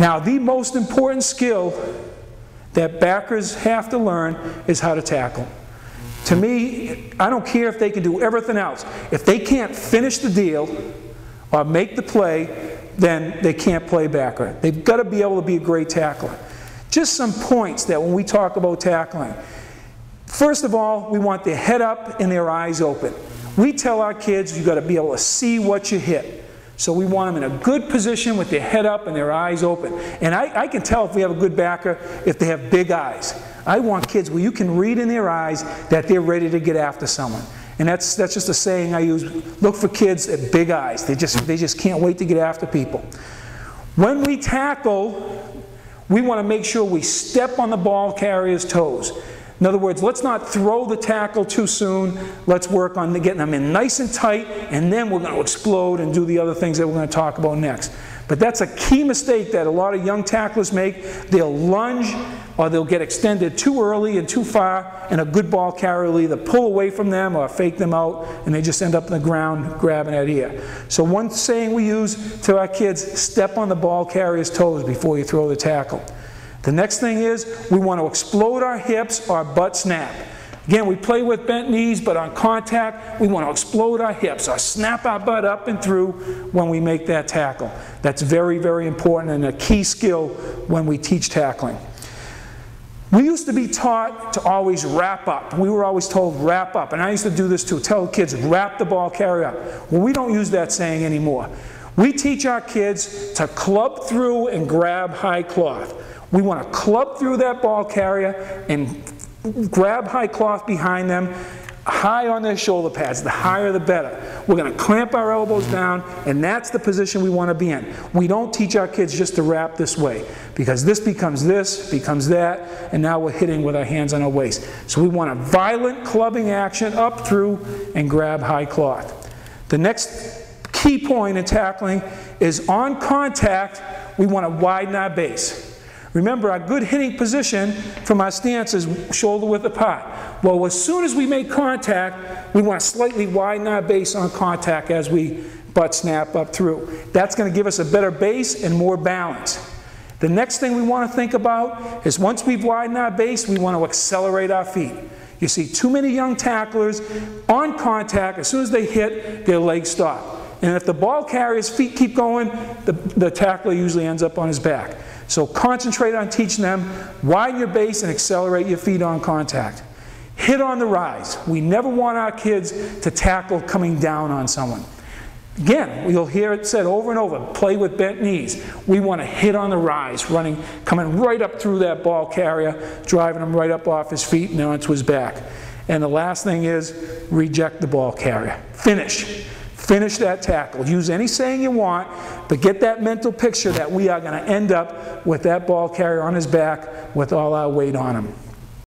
Now, the most important skill that backers have to learn is how to tackle. To me, I don't care if they can do everything else. If they can't finish the deal or make the play, then they can't play backer. They've got to be able to be a great tackler. Just some points that when we talk about tackling. First of all, we want their head up and their eyes open. We tell our kids you've got to be able to see what you hit. So we want them in a good position with their head up and their eyes open. And I can tell if we have a good backer if they have big eyes. I want kids where you can read in their eyes that they're ready to get after someone. And that's just a saying I use. Look for kids at big eyes. They just can't wait to get after people. When we tackle, we want to make sure we step on the ball carrier's toes. In other words, let's not throw the tackle too soon. Let's work on getting them in nice and tight, and then we're going to explode and do the other things that we're going to talk about next. But that's a key mistake that a lot of young tacklers make. They'll lunge or they'll get extended too early and too far, and a good ball carrier will either pull away from them or fake them out, and they just end up on the ground grabbing at ear. So one saying we use to our kids, step on the ball carrier's toes before you throw the tackle. The next thing is we want to explode our hips or butt snap. Again, we play with bent knees, but on contact, we want to explode our hips or snap our butt up and through when we make that tackle. That's very, very important and a key skill when we teach tackling. We used to be taught to always wrap up. We were always told wrap up, and I used to do this too, tell kids wrap the ball carrier up. Well, we don't use that saying anymore. We teach our kids to club through and grab high cloth. We want to club through that ball carrier and grab high cloth behind them, high on their shoulder pads. The higher the better. We're going to clamp our elbows down, and that's the position we want to be in. We don't teach our kids just to wrap this way, because this, becomes that, and now we're hitting with our hands on our waist. So we want a violent clubbing action up through and grab high cloth. The next key point in tackling is on contact, we want to widen our base. Remember, our good hitting position from our stance is shoulder width apart. Well, as soon as we make contact, we want to slightly widen our base on contact as we butt snap up through. That's going to give us a better base and more balance. The next thing we want to think about is once we've widened our base, we want to accelerate our feet. You see too many young tacklers on contact, as soon as they hit, their legs stop. And if the ball carrier's feet keep going, the tackler usually ends up on his back. So concentrate on teaching them, widen your base and accelerate your feet on contact. Hit on the rise. We never want our kids to tackle coming down on someone. Again, you'll hear it said over and over, play with bent knees. We want to hit on the rise, coming right up through that ball carrier, driving him right up off his feet and onto his back. And the last thing is, reject the ball carrier. Finish. Finish that tackle. Use any saying you want, but get that mental picture that we are going to end up with that ball carrier on his back with all our weight on him.